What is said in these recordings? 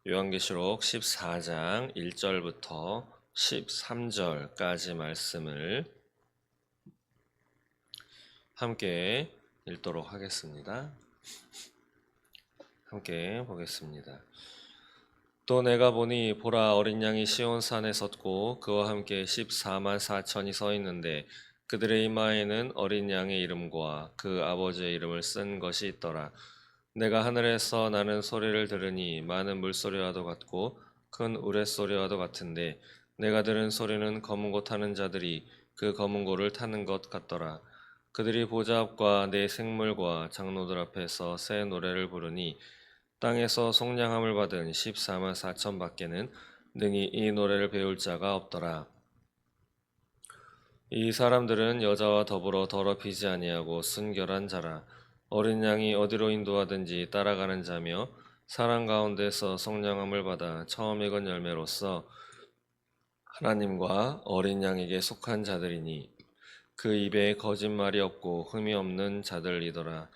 요한계시록 14장 1절부터 13절까지 말씀을 함께 읽도록 하겠습니다. 함께 보겠습니다. 또 내가 보니 보라, 어린 양이 시온산에 섰고 그와 함께 14만 4천이 서 있는데 그들의 이마에는 어린 양의 이름과 그 아버지의 이름을 쓴 것이 있더라. 내가 하늘에서 나는 소리를 들으니 많은 물소리와도 같고 큰 우레소리와도 같은데 내가 들은 소리는 검은 고 타는 자들이 그 검은 고를 타는 것 같더라. 그들이 보좌 앞과 네 생물과 장로들 앞에서 새 노래를 부르니 땅에서 속량함을 받은 14만 4천 밖에는 능히 이 노래를 배울 자가 없더라. 이 사람들은 여자와 더불어 더럽히지 아니하고 순결한 자라. 어린 양이 어디로 인도하든지 따라가는 자며 사람 가운데서 속량함을 받아 처음 익은 열매로서 하나님과 어린 양에게 속한 자들이니 그 입에 거짓말이 없고 흠이 없는 자들이더라.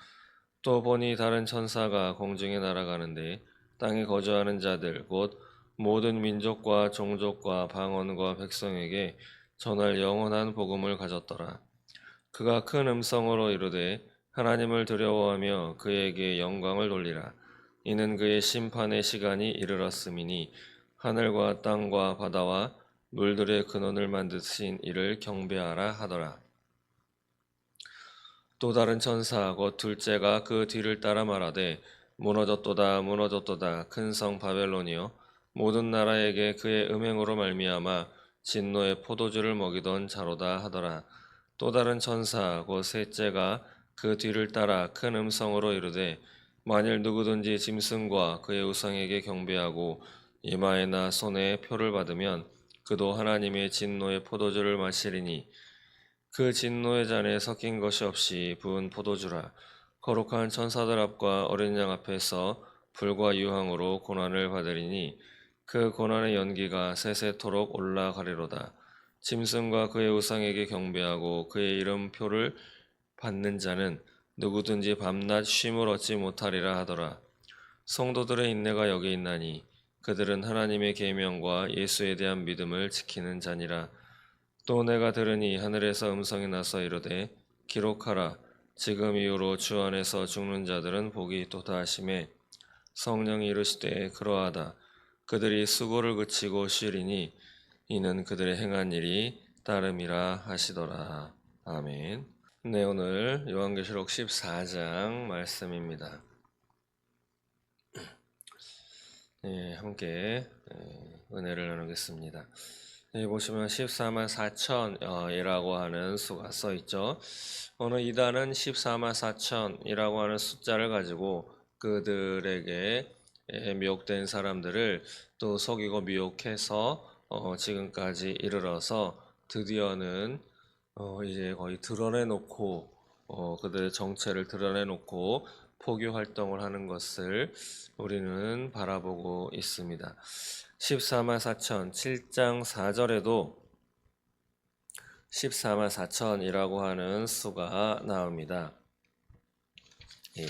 또 보니 다른 천사가 공중에 날아가는데 땅에 거주하는 자들 곧 모든 민족과 종족과 방언과 백성에게 전할 영원한 복음을 가졌더라. 그가 큰 음성으로 이르되 하나님을 두려워하며 그에게 영광을 돌리라. 이는 그의 심판의 시간이 이르렀음이니 하늘과 땅과 바다와 물들의 근원을 만드신 이를 경배하라 하더라. 또 다른 천사 곧 둘째가 그 뒤를 따라 말하되 무너졌도다 무너졌도다 큰 성 바벨론이여 모든 나라에게 그의 음행으로 말미암아 진노의 포도주를 먹이던 자로다 하더라. 또 다른 천사 곧 셋째가 그 뒤를 따라 큰 음성으로 이르되 만일 누구든지 짐승과 그의 우상에게 경배하고 이마에나 손에 표를 받으면 그도 하나님의 진노의 포도주를 마시리니 그 진노의 잔에 섞인 것이 없이 부은 포도주라. 거룩한 천사들 앞과 어린 양 앞에서 불과 유황으로 고난을 받으리니 그 고난의 연기가 세세토록 올라가리로다. 짐승과 그의 우상에게 경배하고 그의 이름표를 받는 자는 누구든지 밤낮 쉼을 얻지 못하리라 하더라. 성도들의 인내가 여기 있나니 그들은 하나님의 계명과 예수에 대한 믿음을 지키는 자니라. 또 내가 들으니 하늘에서 음성이 나서 이르되 기록하라. 지금 이후로 주 안에서 죽는 자들은 복이 도다하심에 성령이 이르시되 그러하다. 그들이 수고를 그치고 쉬리니 이는 그들의 행한 일이 따름이라 하시더라. 아멘. 네, 오늘 요한계시록 14장 말씀입니다. 네, 함께 은혜를 나누겠습니다. 네, 보시면 14만 4천이라고 하는 수가 써 있죠. 오늘 이단은 14만 4천이라고 하는 숫자를 가지고 그들에게 미혹된 사람들을 또 속이고 미혹해서 지금까지 이르러서 드디어는 이제 거의 드러내놓고 그들의 정체를 드러내놓고 포교 활동을 하는 것을 우리는 바라보고 있습니다. 14만 4천 7장 4절에도 14만 4천이라고 하는 수가 나옵니다. 예.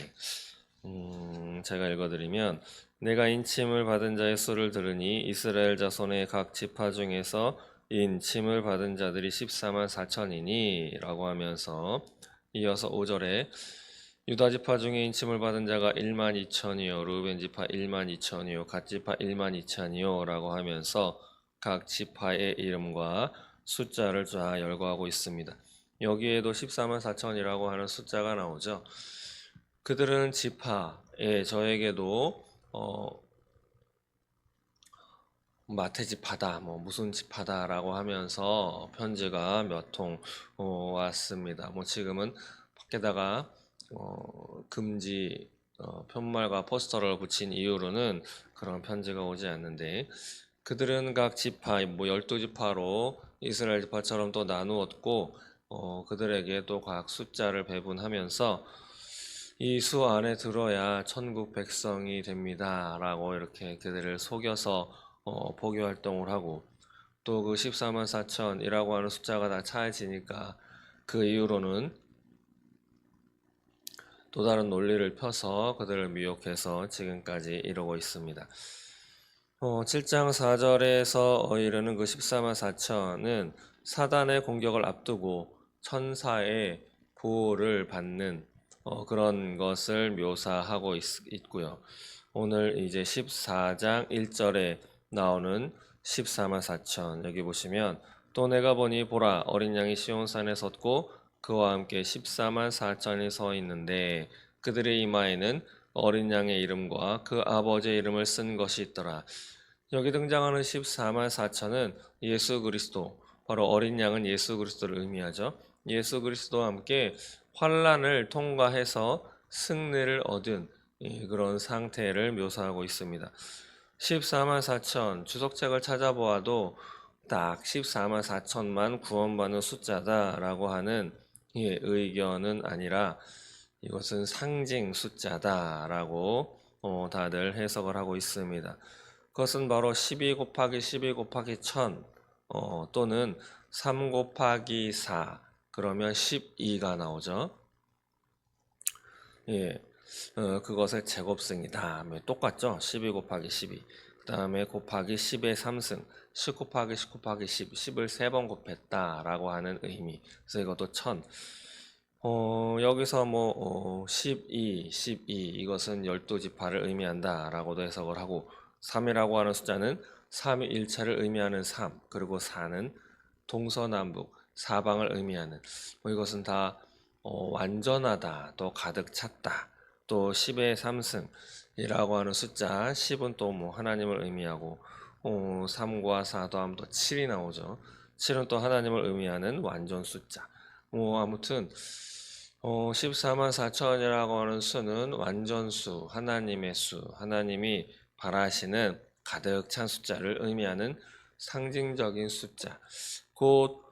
제가 읽어드리면 내가 인침을 받은 자의 수를 들으니 이스라엘 자손의 각 지파 중에서 인침을 받은 자들이 14만 4천이니 라고 하면서 이어서 5절에 유다 지파 중에 인침을 받은 자가 1만 2천이요 루벤 지파 1만 2천이요 갓 지파 1만 2천이요 라고 하면서 각 지파의 이름과 숫자를 쫙 열거하고 있습니다. 여기에도 14만 4천이라고 하는 숫자가 나오죠. 그들은 지파에 저에게도 마태 지파다, 뭐 무슨 지파다라고 하면서 편지가 몇 통 왔습니다. 뭐 지금은 밖에다가 금지 편말과 포스터를 붙인 이후로는 그런 편지가 오지 않는데 그들은 각 지파, 뭐 12지파로 이스라엘 지파처럼 또 나누었고 그들에게 또 각 숫자를 배분하면서 이 수 안에 들어야 천국 백성이 됩니다. 라고 이렇게 그들을 속여서 포교 활동을 하고 또 그 14만 4천이라고 하는 숫자가 다 차해지니까 그 이후로는 또 다른 논리를 펴서 그들을 미혹해서 지금까지 이러고 있습니다. 7장 4절에서 이르는 그 14만 4천은 사단의 공격을 앞두고 천사의 보호를 받는 그런 것을 묘사하고 있고요. 오늘 이제 14장 1절에 나오는 14만 4천 여기 보시면 또 내가 보니 보라 어린 양이 시온산에 섰고 그와 함께 14만 4천이 서 있는데 그들의 이마에는 어린 양의 이름과 그 아버지의 이름을 쓴 것이 있더라. 여기 등장하는 14만 4천은 예수 그리스도, 바로 어린 양은 예수 그리스도를 의미하죠. 예수 그리스도와 함께 환란을 통과해서 승리를 얻은 그런 상태를 묘사하고 있습니다. 14만 4천 주석책을 찾아보아도 딱 14만 4천만 구원받는 숫자다라고 하는 의견은 아니라 이것은 상징 숫자다라고 다들 해석을 하고 있습니다. 그것은 바로 12 곱하기 12 곱하기 1000 또는 3 곱하기 4 그러면 12가 나오죠. 예, 그것의 제곱승이다. 똑같죠? 12 곱하기 12. 그 다음에 곱하기 10의 3승, 10 곱하기 10 곱하기 10, 10을 3번 곱했다라고 하는 의미. 그래서 이것도 1000. 여기서 12, 12 이것은 12지파를 의미한다라고도 해석을 하고 3이라고 하는 숫자는 삼위일체를 의미하는 3, 그리고 4는 동서남북, 사방을 의미하는 이것은 다 완전하다, 또 가득 찼다, 또 10의 3승이라고 하는 숫자 10은 또 하나님을 의미하고 3과 4 더하면 또 7이 나오죠. 7은 또 하나님을 의미하는 완전 숫자. 아무튼 14만 4천이라고 하는 수는 완전수, 하나님의 수, 하나님이 바라시는 가득 찬 숫자를 의미하는 상징적인 숫자. 곧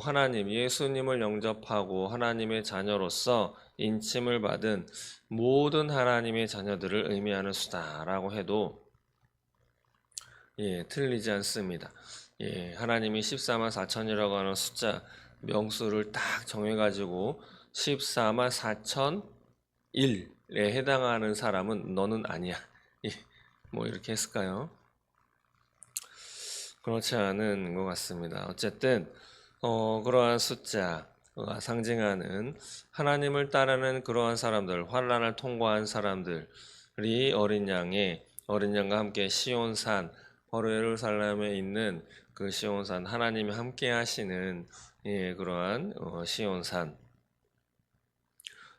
하나님, 예수님을 영접하고 하나님의 자녀로서 인침을 받은 모든 하나님의 자녀들을 의미하는 수다라고 해도 틀리지 않습니다. 하나님이 14만 4천이라고 하는 숫자 명수를 딱 정해가지고 14만 4천 1에 해당하는 사람은 너는 아니야. 이렇게 했을까요? 그렇지 않은 것 같습니다. 어쨌든 그러한 숫자가 상징하는 하나님을 따르는 그러한 사람들, 환란을 통과한 사람들이 어린 양과 함께 시온산, 바로 예루살렘에 있는 그 시온산, 하나님이 함께 하시는 그러한 시온산을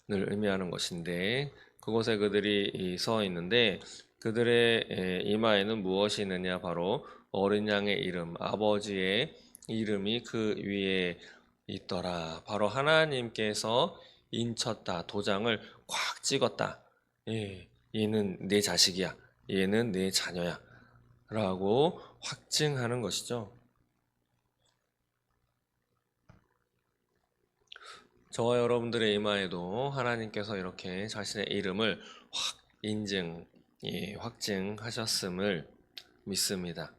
의미하는 것인데 그곳에 그들이 서 있는데 그들의 이마에는 무엇이 있느냐? 바로 어린 양의 이름, 아버지의 이름이 그 위에 있더라. 바로 하나님께서 인쳤다. 도장을 꽉 찍었다. 얘는 내 자식이야. 얘는 내 자녀야. 라고 확증하는 것이죠. 저와 여러분들의 이마에도 하나님께서 이렇게 자신의 이름을 확증하셨음을 믿습니다.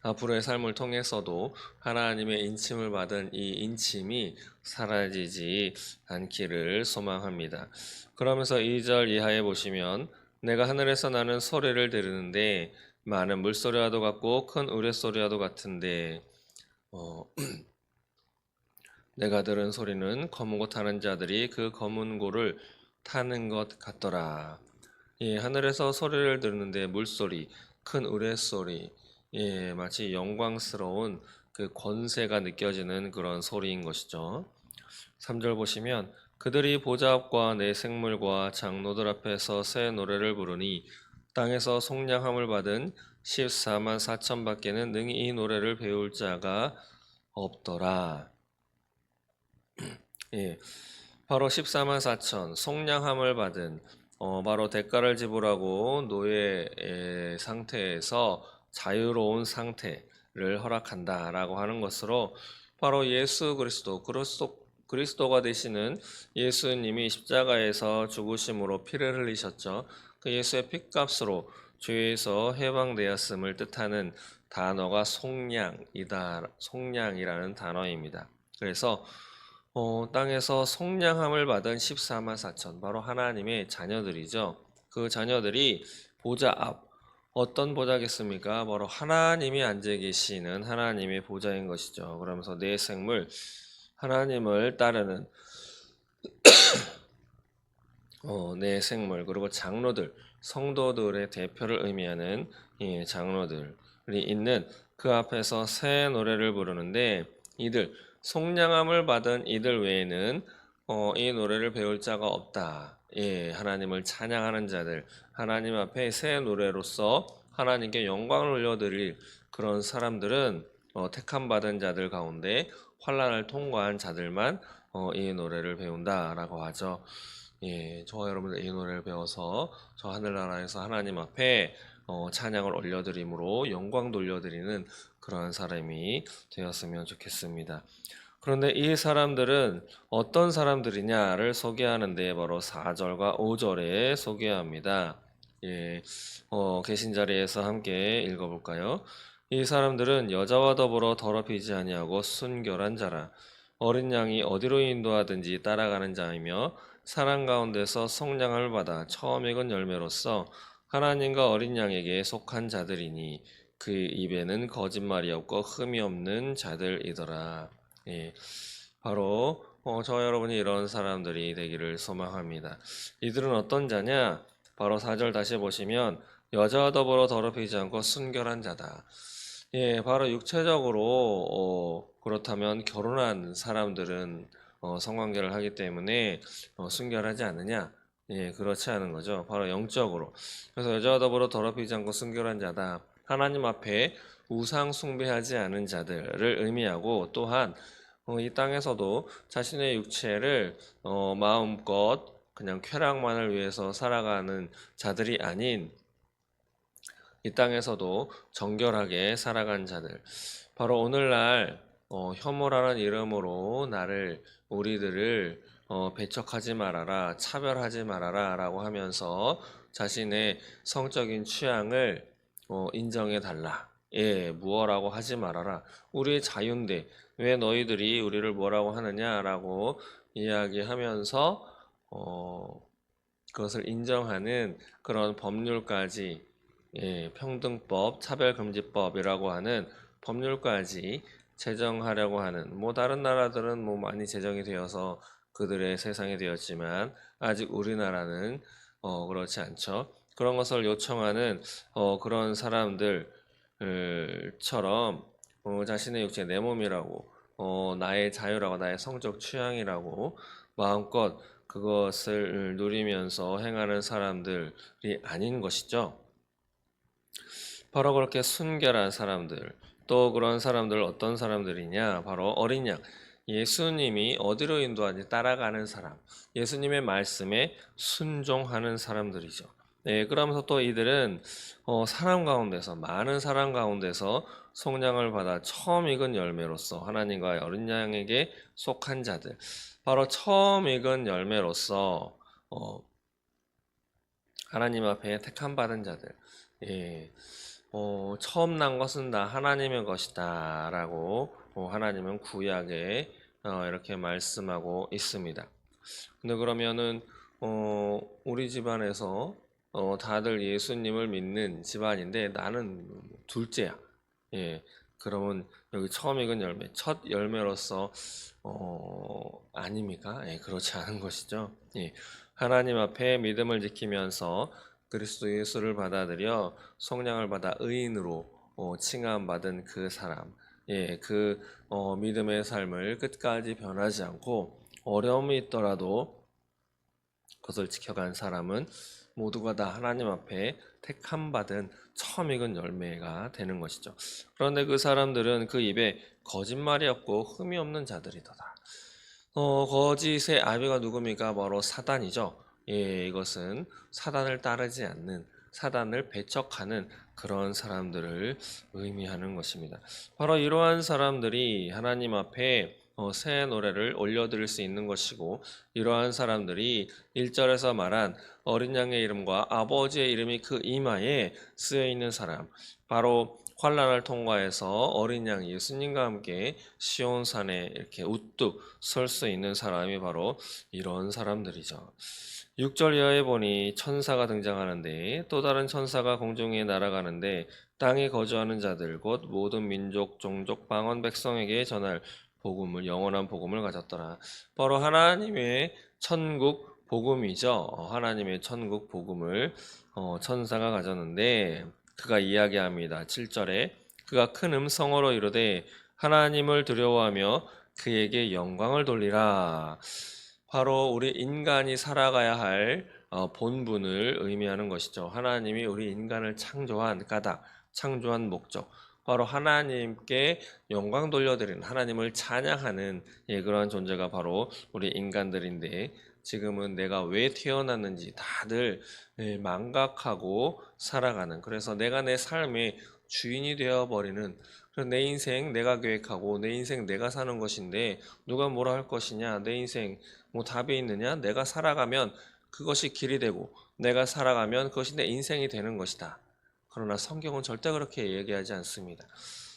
앞으로의 삶을 통해서도 하나님의 인침을 받은 이 인침이 사라지지 않기를 소망합니다. 그러면서 2절 이하에 보시면 내가 하늘에서 나는 소리를 들으는데 많은 물소리와도 같고 큰 우레소리와도 같은데 내가 들은 소리는 검은 고 타는 자들이 그 검은 고를 타는 것 같더라. 하늘에서 소리를 들었는데 물소리, 큰 우레소리, 마치 영광스러운 그 권세가 느껴지는 그런 소리인 것이죠. 3절 보시면 그들이 보좌 앞과 내 생물과 장로들 앞에서 새 노래를 부르니 땅에서 속량함을 받은 14만 4천 밖에는 능히 이 노래를 배울 자가 없더라. 바로 14만 4천 속량함을 받은 바로 대가를 지불하고 노예 상태에서 자유로운 상태를 허락한다라고 하는 것으로 바로 예수 그리스도가 되시는 예수님이 십자가에서 죽으심으로 피를 흘리셨죠. 그 예수의 피값으로 죄에서 해방되었음을 뜻하는 단어가 속량이라는 단어입니다. 그래서 땅에서 속량함을 받은 14만 4천 바로 하나님의 자녀들이죠. 그 자녀들이 보좌 앞 어떤 보좌겠습니까? 바로 하나님이 앉아 계시는 하나님의 보좌인 것이죠. 그러면서 내 생물, 하나님을 따르는 내 생물, 그리고 장로들, 성도들의 대표를 의미하는 이 장로들이 있는 그 앞에서 새 노래를 부르는데, 이들 속량함을 받은 이들 외에는 이 노래를 배울 자가 없다. 예, 하나님을 찬양하는 자들, 하나님 앞에 새 노래로서 하나님께 영광을 올려드릴 그런 사람들은 택함 받은 자들 가운데 환란을 통과한 자들만 이 노래를 배운다라고 하죠. 예, 저와 여러분들 이 노래를 배워서 저 하늘나라에서 하나님 앞에 찬양을 올려드림으로 영광 돌려드리는 그러한 사람이 되었으면 좋겠습니다. 그런데 이 사람들은 어떤 사람들이냐를 소개하는데 바로 4절과 5절에 소개합니다. 예, 계신 자리에서 함께 읽어볼까요? 이 사람들은 여자와 더불어 더럽히지 아니하고 순결한 자라. 어린 양이 어디로 인도하든지 따라가는 자이며 사랑 가운데서 속량을 받아 처음 익은 열매로서 하나님과 어린 양에게 속한 자들이니 그 입에는 거짓말이 없고 흠이 없는 자들이더라. 예, 바로 저와 여러분이 이런 사람들이 되기를 소망합니다. 이들은 어떤 자냐? 바로 4절 다시 보시면 여자와 더불어 더럽히지 않고 순결한 자다. 예, 바로 육체적으로 그렇다면 결혼한 사람들은 성관계를 하기 때문에 순결하지 않느냐? 예, 그렇지 않은 거죠. 바로 영적으로. 그래서 여자와 더불어 더럽히지 않고 순결한 자다. 하나님 앞에 우상 숭배하지 않은 자들을 의미하고, 또한 이 땅에서도 자신의 육체를 마음껏 그냥 쾌락만을 위해서 살아가는 자들이 아닌, 이 땅에서도 정결하게 살아간 자들, 바로 오늘날 혐오라는 이름으로 우리들을 배척하지 말아라, 차별하지 말아라 라고 하면서 자신의 성적인 취향을 인정해 달라. 예, 무엇라고 하지 말아라. 우리의 자유인데 왜 너희들이 우리를 뭐라고 하느냐라고 이야기하면서 그것을 인정하는 그런 법률까지, 예, 평등법, 차별금지법이라고 하는 법률까지 제정하려고 하는, 뭐 다른 나라들은 뭐 많이 제정이 되어서 그들의 세상이 되었지만 아직 우리나라는 그렇지 않죠. 그런 것을 요청하는 그런 사람들처럼 자신의 육체 내 몸이라고, 나의 자유라고, 나의 성적 취향이라고 마음껏 그것을 누리면서 행하는 사람들이 아닌 것이죠. 바로 그렇게 순결한 사람들, 또 그런 사람들 어떤 사람들이냐? 바로 어린 양, 예수님이 어디로 인도하는지 따라가는 사람, 예수님의 말씀에 순종하는 사람들이죠. 네, 그러면서 또 이들은 사람 가운데서, 많은 사람 가운데서 속량을 받아 처음 익은 열매로서 하나님과 어린 양에게 속한 자들, 바로 처음 익은 열매로서 하나님 앞에 택함 받은 자들, 예, 처음 난 것은 다 하나님의 것이다 라고 하나님은 구약에 이렇게 말씀하고 있습니다. 근데 그러면은 우리 집안에서 다들 예수님을 믿는 집안인데 나는 둘째야. 예, 그러면 여기 처음 익은 열매, 첫 열매로서 아닙니까? 예, 그렇지 않은 것이죠. 예, 하나님 앞에 믿음을 지키면서 그리스도 예수를 받아들여 성령을 받아 의인으로 칭함받은 그 사람, 예, 그 믿음의 삶을 끝까지 변하지 않고 어려움이 있더라도 그것을 지켜간 사람은 모두가 다 하나님 앞에 택함 받은 처음 익은 열매가 되는 것이죠. 그런데 그 사람들은 그 입에 거짓말이 없고 흠이 없는 자들이더라. 거짓의 아비가 누굽니까? 바로 사단이죠. 예, 이것은 사단을 따르지 않는, 사단을 배척하는 그런 사람들을 의미하는 것입니다. 바로 이러한 사람들이 하나님 앞에 새 노래를 올려드릴 수 있는 것이고, 이러한 사람들이 1절에서 말한 어린 양의 이름과 아버지의 이름이 그 이마에 쓰여 있는 사람, 바로 환란을 통과해서 어린 양 예수님과 함께 시온산에 이렇게 우뚝 설 수 있는 사람이 바로 이런 사람들이죠. 6절 이하에 보니 천사가 등장하는데 또 다른 천사가 공중에 날아가는데 땅에 거주하는 자들 곧 모든 민족, 종족, 방언, 백성에게 전할 복음을 영원한 복음을 가졌더라. 바로 하나님의 천국 복음이죠. 하나님의 천국 복음을 천사가 가졌는데 그가 이야기합니다. 7절에 그가 큰 음성으로 이르되 하나님을 두려워하며 그에게 영광을 돌리라. 바로 우리 인간이 살아가야 할 본분을 의미하는 것이죠. 하나님이 우리 인간을 창조한 까닭, 창조한 목적, 바로 하나님께 영광 돌려드리는, 하나님을 찬양하는 그러한 존재가 바로 우리 인간들인데, 지금은 내가 왜 태어났는지 다들 망각하고 살아가는, 그래서 내가 내 삶의 주인이 되어버리는, 내 인생 내가 계획하고 내 인생 내가 사는 것인데 누가 뭐라 할 것이냐, 내 인생 뭐 답이 있느냐, 내가 살아가면 그것이 길이 되고 내가 살아가면 그것이 내 인생이 되는 것이다. 그러나 성경은 절대 그렇게 얘기하지 않습니다.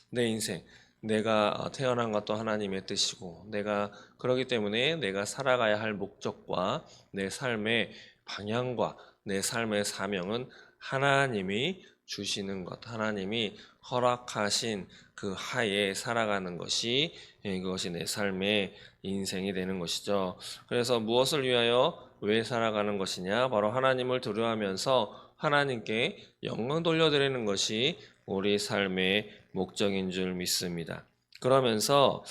내 인생, 내가 태어난 것도 하나님의 뜻이고, 내가 그러기 때문에 내가 살아가야 할 목적과 내 삶의 방향과 내 삶의 사명은 하나님이 주시는 것, 하나님이 허락하신 그 하에 살아가는 것이 그것이 내 삶의 인생이 되는 것이죠. 그래서 무엇을 위하여 왜 살아가는 것이냐? 바로 하나님을 두려워하면서 하나님께 영광 돌려드리는 것이 우리 삶의 목적인 줄 믿습니다. 그러면서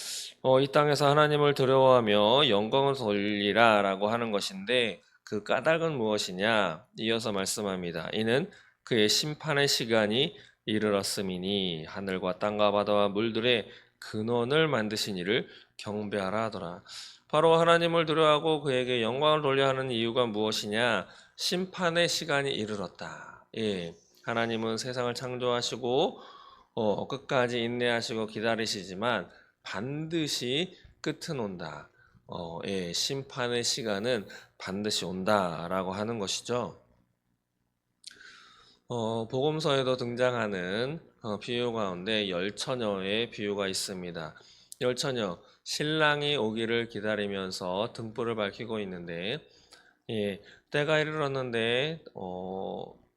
이 땅에서 하나님을 두려워하며 영광을 돌리라라고 하는 것인데 그 까닭은 무엇이냐? 이어서 말씀합니다. 이는 그의 심판의 시간이 이르렀음이니 하늘과 땅과 바다와 물들의 근원을 만드신 이를 경배하라 하더라. 바로 하나님을 두려워하고 그에게 영광을 돌려 하는 이유가 무엇이냐? 심판의 시간이 이르렀다. 예, 하나님은 세상을 창조하시고 끝까지 인내하시고 기다리시지만 반드시 끝은 온다. 예, 심판의 시간은 반드시 온다라고 하는 것이죠. 복음서에도 등장하는 비유 가운데 열처녀의 비유가 있습니다. 열처녀, 신랑이 오기를 기다리면서 등불을 밝히고 있는데, 예, 때가 이르렀는데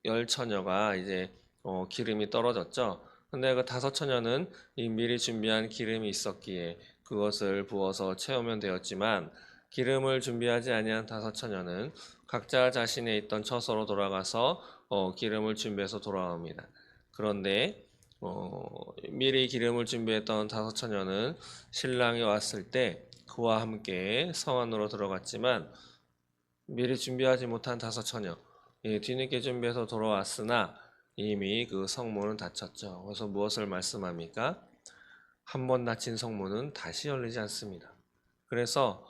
열처녀가 이제 기름이 떨어졌죠. 근데 그 다섯 처녀는 이 미리 준비한 기름이 있었기에 그것을 부어서 채우면 되었지만, 기름을 준비하지 아니한 다섯 처녀는 각자 자신의 있던 처소로 돌아가서 기름을 준비해서 돌아옵니다. 그런데 미리 기름을 준비했던 다섯 처녀는 신랑이 왔을 때 그와 함께 성 안으로 들어갔지만, 미리 준비하지 못한 다섯 처녀, 뒤늦게 준비해서 돌아왔으나 이미 그 성문은 닫혔죠. 그래서 무엇을 말씀합니까? 한 번 닫힌 성문은 다시 열리지 않습니다. 그래서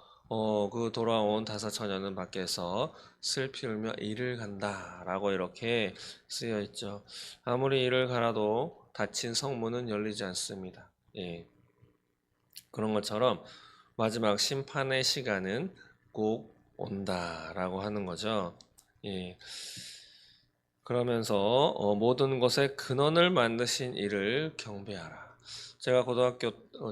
그 돌아온 다섯 처녀는 밖에서 슬피 울며 이를 간다라고 이렇게 쓰여 있죠. 아무리 이를 가라도 닫힌 성문은 열리지 않습니다. 예. 그런 것처럼 마지막 심판의 시간은 꼭 온다라고 하는 거죠. 예. 그러면서 모든 것의 근원을 만드신 이를 경배하라. 제가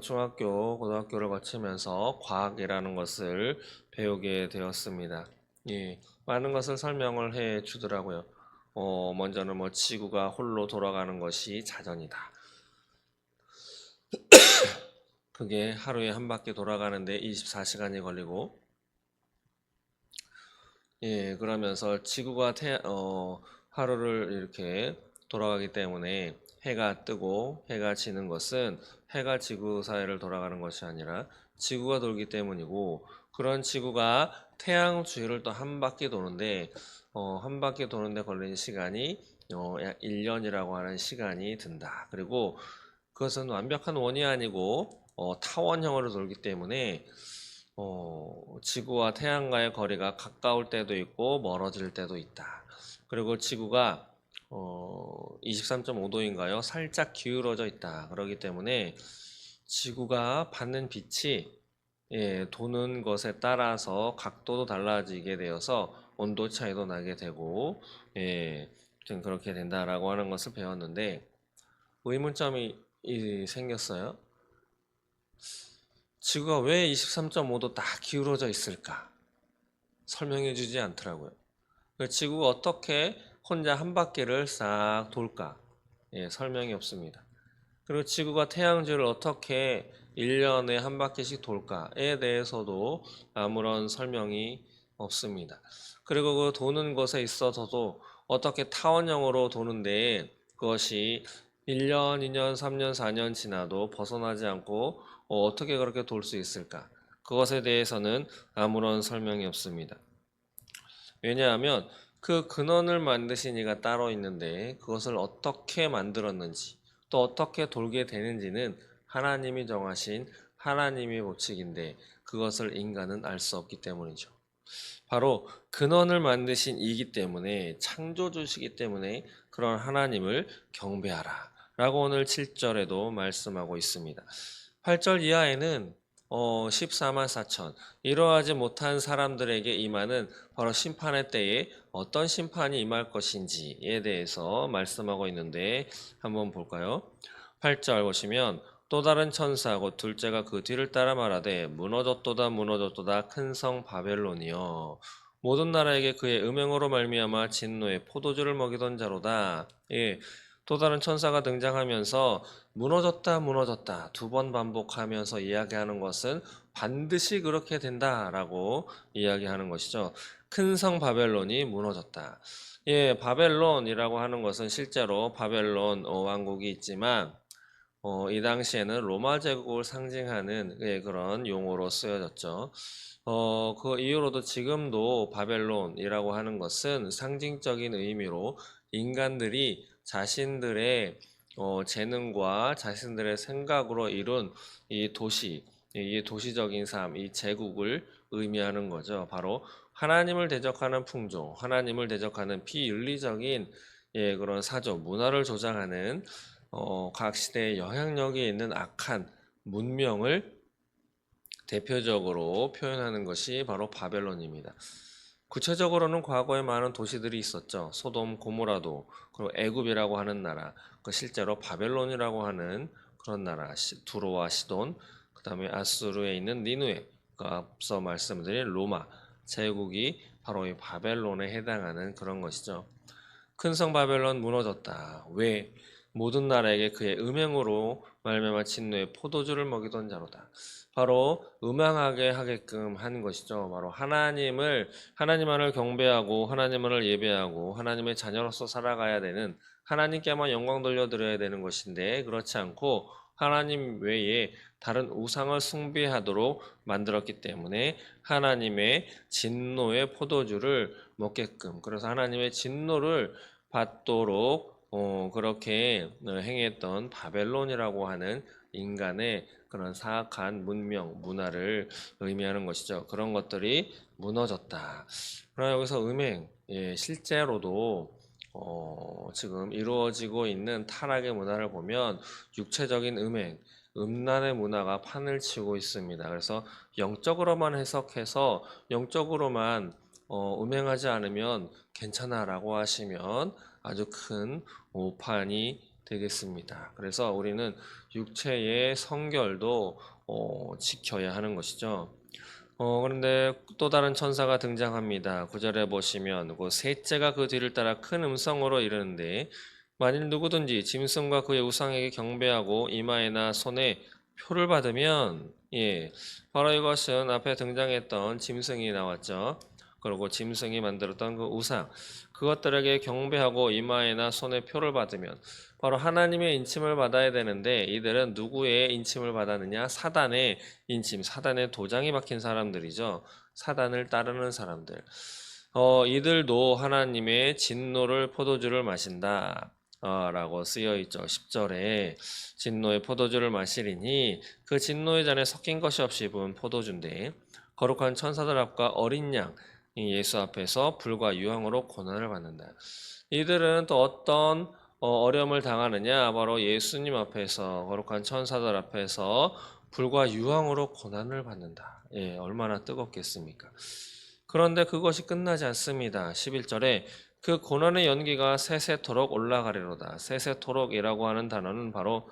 중학교, 고등학교를 거치면서 과학이라는 것을 배우게 되었습니다. 예, 많은 것을 설명을 해 주더라고요. 먼저는 뭐 지구가 홀로 돌아가는 것이 자전이다. 그게 하루에 한 바퀴 돌아가는데 24시간이 걸리고, 예, 그러면서 지구가 하루를 이렇게 돌아가기 때문에 해가 뜨고 해가 지는 것은 해가 지구 사이를 돌아가는 것이 아니라 지구가 돌기 때문이고, 그런 지구가 태양 주위를 또 한 바퀴 도는데 한 바퀴 도는데 걸리는 시간이 약 1년이라고 하는 시간이 든다. 그리고 그것은 완벽한 원이 아니고 타원형으로 돌기 때문에 지구와 태양과의 거리가 가까울 때도 있고 멀어질 때도 있다. 그리고 지구가 23.5도인가요? 살짝 기울어져 있다. 그렇기 때문에 지구가 받는 빛이 도는 것에 따라서 각도도 달라지게 되어서 온도 차이도 나게 되고, 좀 그렇게 된다라고 하는 것을 배웠는데, 의문점이 생겼어요. 지구가 왜 23.5도 딱 기울어져 있을까? 설명해 주지 않더라고요. 그 지구가 어떻게 혼자 한 바퀴를 싹 돌까? 예, 설명이 없습니다. 그리고 지구가 태양주를 어떻게 1년에 한 바퀴씩 돌까에 대해서도 아무런 설명이 없습니다. 그리고 그 도는 것에 있어서도 어떻게 타원형으로 도는데 그것이 1년, 2년, 3년, 4년 지나도 벗어나지 않고 어떻게 그렇게 돌 수 있을까? 그것에 대해서는 아무런 설명이 없습니다. 왜냐하면 그 근원을 만드신 이가 따로 있는데 그것을 어떻게 만들었는지 또 어떻게 돌게 되는지는 하나님이 정하신 하나님의 법칙인데 그것을 인간은 알 수 없기 때문이죠. 바로 근원을 만드신 이기 때문에 창조주시기 때문에 그런 하나님을 경배하라 라고 오늘 7절에도 말씀하고 있습니다. 8절 이하에는 14만 4천 이러하지 못한 사람들에게 임하는 바로 심판의 때에 어떤 심판이 임할 것인지에 대해서 말씀하고 있는데 한번 볼까요? 8절 보시면 또 다른 천사 곧 둘째가 그 뒤를 따라 말하되 무너졌도다 무너졌도다 큰 성 바벨론이여 모든 나라에게 그의 음행으로 말미암아 진노의 포도주를 먹이던 자로다. 예, 또 다른 천사가 등장하면서 무너졌다 무너졌다 두 번 반복하면서 이야기하는 것은 반드시 그렇게 된다라고 이야기하는 것이죠. 큰 성 바벨론이 무너졌다. 예, 바벨론이라고 하는 것은 실제로 바벨론 왕국이 있지만 이 당시에는 로마 제국을 상징하는 예, 그런 용어로 쓰여졌죠. 그 이후로도 지금도 바벨론이라고 하는 것은 상징적인 의미로 인간들이 자신들의 재능과 자신들의 생각으로 이룬 이 도시, 이 도시적인 삶, 이 제국을 의미하는 거죠. 바로 하나님을 대적하는 풍조, 하나님을 대적하는 비윤리적인 예, 그런 사조, 문화를 조장하는 각 시대에 영향력이 있는 악한 문명을 대표적으로 표현하는 것이 바로 바벨론입니다. 구체적으로는 과거에 많은 도시들이 있었죠. 소돔, 고모라도, 그리고 애굽이라고 하는 나라, 그 실제로 바벨론이라고 하는 그런 나라, 두로와 시돈, 그 다음에 아수르에 있는 니누에, 그 앞서 말씀드린 로마 제국이 바로 이 바벨론에 해당하는 그런 것이죠. 큰 성 바벨론 무너졌다. 왜? 모든 나라에게 그의 음행으로 말미암아 진노의 포도주를 먹이던 자로다. 바로 음행하게 하게끔 한 것이죠. 바로 하나님만을 경배하고 하나님만을 예배하고 하나님의 자녀로서 살아가야 되는 하나님께만 영광 돌려드려야 되는 것인데 그렇지 않고 하나님 외에 다른 우상을 숭배하도록 만들었기 때문에 하나님의 진노의 포도주를 먹게끔 그래서 하나님의 진노를 받도록 그렇게 행했던 바벨론이라고 하는 인간의 그런 사악한 문명, 문화를 의미하는 것이죠. 그런 것들이 무너졌다. 그러나 여기서 음행, 예, 실제로도 지금 이루어지고 있는 타락의 문화를 보면 육체적인 음행, 음란의 문화가 판을 치고 있습니다. 그래서 영적으로만 해석해서 영적으로만 음행하지 않으면 괜찮아라고 하시면 아주 큰 오판이 되겠습니다. 그래서 우리는 육체의 성결도 지켜야 하는 것이죠. 그런데 또 다른 천사가 등장합니다. 9절에 보시면 그 셋째가 그 뒤를 따라 큰 음성으로 이르는데 만일 누구든지 짐승과 그의 우상에게 경배하고 이마에나 손에 표를 받으면 예, 바로 이것은 앞에 등장했던 짐승이 나왔죠. 그리고 짐승이 만들었던 그 우상 그것들에게 경배하고 이마에나 손에 표를 받으면 바로 하나님의 인침을 받아야 되는데 이들은 누구의 인침을 받았느냐? 사단의 인침, 사단의 도장이 박힌 사람들이죠. 사단을 따르는 사람들. 이들도 하나님의 진노를 포도주를 마신다. 라고 쓰여 있죠. 10절에 진노의 포도주를 마시리니 그 진노의 잔에 섞인 것이 없이 부은 포도주인데 거룩한 천사들 앞과 어린 양 예수 앞에서 불과 유황으로 고난을 받는다. 이들은 또 어떤 어려움을 당하느냐? 바로 예수님 앞에서 거룩한 천사들 앞에서 불과 유황으로 고난을 받는다. 예, 얼마나 뜨겁겠습니까? 그런데 그것이 끝나지 않습니다. 11절에 그 고난의 연기가 세세토록 올라가리로다. 세세토록이라고 하는 단어는 바로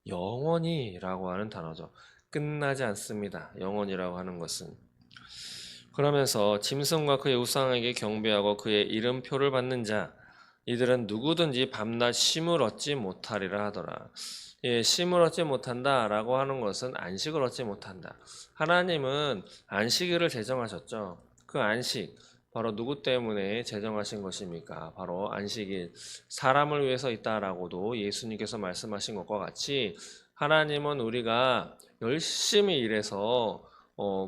영원히라고 하는 단어죠. 끝나지 않습니다. 영원이라고 하는 것은. 그러면서 짐승과 그의 우상에게 경배하고 그의 이름표를 받는 자 이들은 누구든지 밤낮 쉼을 얻지 못하리라 하더라. 예, 쉼을 얻지 못한다라고 하는 것은 안식을 얻지 못한다. 하나님은 안식일을 제정하셨죠. 그 안식 바로 누구 때문에 제정하신 것입니까? 바로 안식일 사람을 위해서 있다라고도 예수님께서 말씀하신 것과 같이 하나님은 우리가 열심히 일해서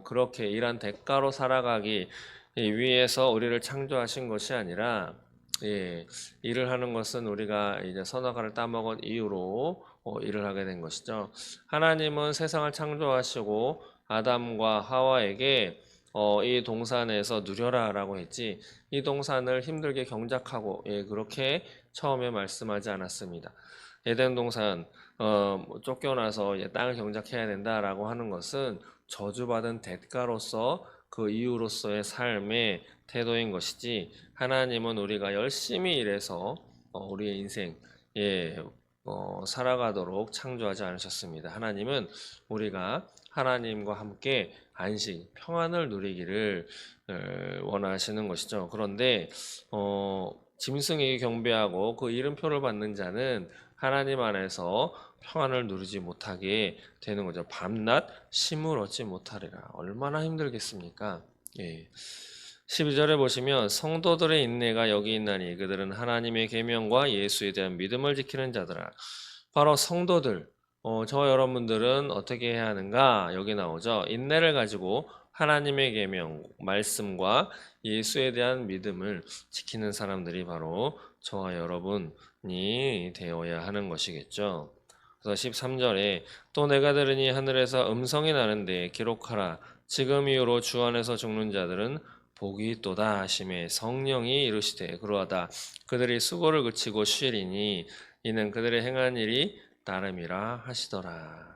그렇게 일한 대가로 살아가기 위해서 우리를 창조하신 것이 아니라 예, 일을 하는 것은 우리가 이제 선악과를 따먹은 이유로 일을 하게 된 것이죠. 하나님은 세상을 창조하시고 아담과 하와에게 이 동산에서 누려라라고 했지 이 동산을 힘들게 경작하고 예, 그렇게 처음에 말씀하지 않았습니다. 에덴 동산 쫓겨나서 이제 땅을 경작해야 된다라고 하는 것은 저주받은 대가로서 그 이유로서의 삶의 태도인 것이지 하나님은 우리가 열심히 일해서 우리의 인생 예, 살아가도록 창조하지 않으셨습니다. 하나님은 우리가 하나님과 함께 안식, 평안을 누리기를 원하시는 것이죠. 그런데 짐승에게 경배하고 그 이름표를 받는 자는 하나님 안에서 평안을 누리지 못하게 되는 거죠. 밤낮 쉼을 얻지 못하리라. 얼마나 힘들겠습니까? 예. 12절에 보시면 성도들의 인내가 여기 있나니 그들은 하나님의 계명과 예수에 대한 믿음을 지키는 자들아. 바로 성도들, 저와 여러분들은 어떻게 해야 하는가? 여기 나오죠. 인내를 가지고 하나님의 계명, 말씀과 예수에 대한 믿음을 지키는 사람들이 바로 저와 여러분이 되어야 하는 것이겠죠. 그래서 13절에 또 내가 들으니 하늘에서 음성이 나는데 기록하라. 지금 이후로 주 안에서 죽는 자들은 복이 있도다 하심에 성령이 이르시되 그러하다 그들이 수고를 그치고 쉬리니 이는 그들의 행한 일이 나름이라 하시더라.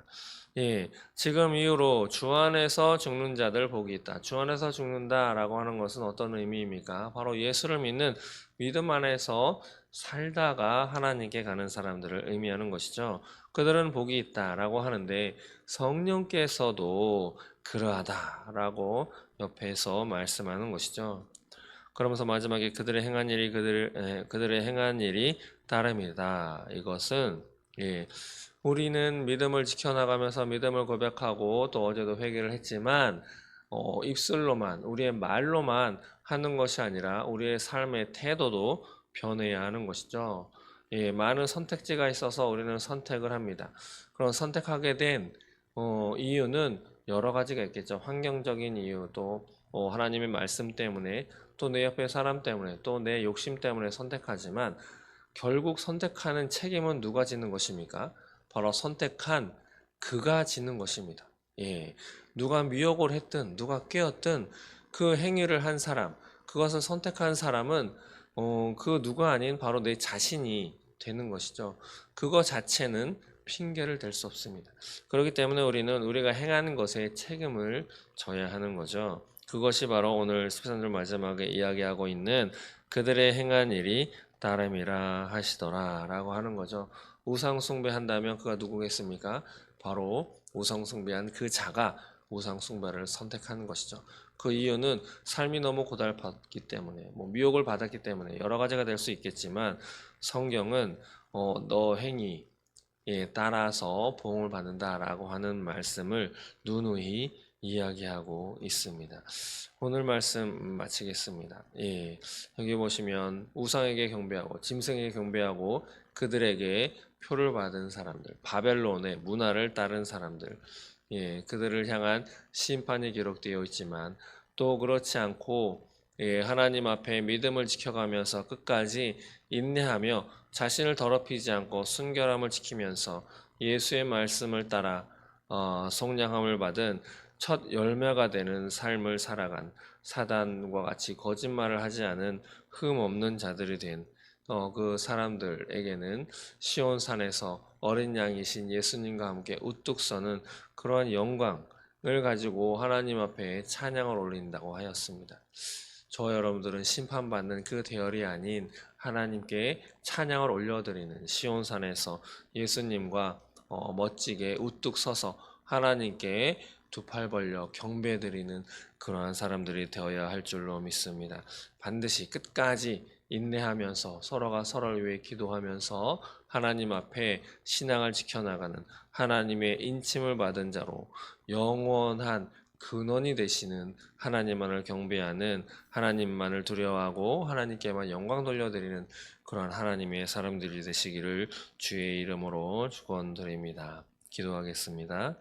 예, 지금 이후로 주 안에서 죽는 자들 복이 있다. 주 안에서 죽는다라고 하는 것은 어떤 의미입니까? 바로 예수를 믿는 믿음 안에서 살다가 하나님께 가는 사람들을 의미하는 것이죠. 그들은 복이 있다라고 하는데 성령께서도 그러하다라고 옆에서 말씀하는 것이죠. 그러면서 마지막에 그들의 행한 일이 그들의 행한 일이 다름이다. 이것은 예, 우리는 믿음을 지켜나가면서 믿음을 고백하고 또 어제도 회개를 했지만 입술로만 우리의 말로만 하는 것이 아니라 우리의 삶의 태도도 변해야 하는 것이죠. 예, 많은 선택지가 있어서 우리는 선택을 합니다. 그런 선택하게 된 이유는 여러 가지가 있겠죠. 환경적인 이유도 하나님의 말씀 때문에 또 내 옆에 사람 때문에 또 내 욕심 때문에 선택하지만 결국 선택하는 책임은 누가 지는 것입니까? 바로 선택한 그가 지는 것입니다. 예. 누가 미혹을 했든 누가 깨었든 그 행위를 한 사람, 그것을 선택한 사람은 그 누가 아닌 바로 내 자신이 되는 것이죠. 그거 자체는 핑계를 댈 수 없습니다. 그렇기 때문에 우리는 우리가 행하는 것에 책임을 져야 하는 거죠. 그것이 바로 오늘 13절 마지막에 이야기하고 있는 그들의 행한 일이 따름이라 하시더라 라고 하는 거죠. 우상 숭배한다면 그가 누구겠습니까? 바로 우상 숭배한 그 자가 우상 숭배를 선택하는 것이죠. 그 이유는 삶이 너무 고달팠기 때문에 미혹을 받았기 때문에 여러 가지가 될 수 있겠지만 성경은 너 행위에 따라서 보응을 받는다라고 하는 말씀을 누누이 이야기하고 있습니다. 오늘 말씀 마치겠습니다. 예, 여기 보시면 우상에게 경배하고 짐승에게 경배하고 그들에게 표를 받은 사람들, 바벨론의 문화를 따른 사람들, 예, 그들을 향한 심판이 기록되어 있지만 또 그렇지 않고 예, 하나님 앞에 믿음을 지켜가면서 끝까지 인내하며 자신을 더럽히지 않고 순결함을 지키면서 예수의 말씀을 따라 속량함을 받은 첫 열매가 되는 삶을 살아간 사단과 같이 거짓말을 하지 않은 흠 없는 자들이 된 그 사람들에게는 시온산에서 어린 양이신 예수님과 함께 우뚝 서는 그러한 영광을 가지고 하나님 앞에 찬양을 올린다고 하였습니다. 저와 여러분들은 심판받는 그 대열이 아닌 하나님께 찬양을 올려드리는 시온산에서 예수님과 멋지게 우뚝 서서 하나님께 두 팔 벌려 경배드리는 그러한 사람들이 되어야 할 줄로 믿습니다. 반드시 끝까지 인내하면서 서로가 서로를 위해 기도하면서 하나님 앞에 신앙을 지켜나가는 하나님의 인침을 받은 자로 영원한 근원이 되시는 하나님만을 경배하는 하나님만을 두려워하고 하나님께만 영광 돌려드리는 그러한 하나님의 사람들이 되시기를 주의 이름으로 축원드립니다. 기도하겠습니다.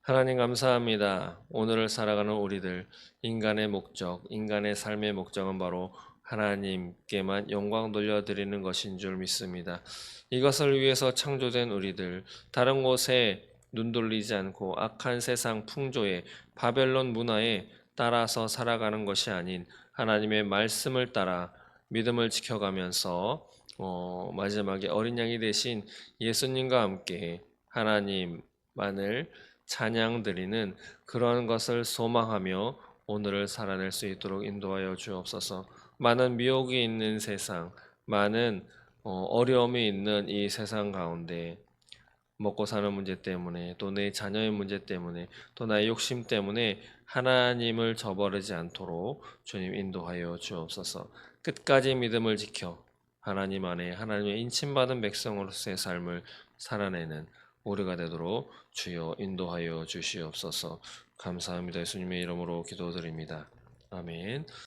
하나님 감사합니다. 오늘을 살아가는 우리들 인간의 목적, 인간의 삶의 목적은 바로 하나님께만 영광 돌려드리는 것인 줄 믿습니다. 이것을 위해서 창조된 우리들 다른 곳에 눈 돌리지 않고 악한 세상 풍조에 바벨론 문화에 따라서 살아가는 것이 아닌 하나님의 말씀을 따라 믿음을 지켜가면서 마지막에 어린 양이 되신 예수님과 함께 하나님만을 찬양드리는 그런 것을 소망하며 오늘을 살아낼 수 있도록 인도하여 주옵소서. 많은 미혹이 있는 세상, 많은 어려움이 있는 이 세상 가운데 먹고 사는 문제 때문에 또 내 자녀의 문제 때문에 또 나의 욕심 때문에 하나님을 저버리지 않도록 주님 인도하여 주옵소서. 끝까지 믿음을 지켜 하나님 안에 하나님의 인침받은 백성으로서의 삶을 살아내는 우리가 되도록 주여 인도하여 주시옵소서. 감사합니다. 예수님의 이름으로 기도드립니다. 아멘.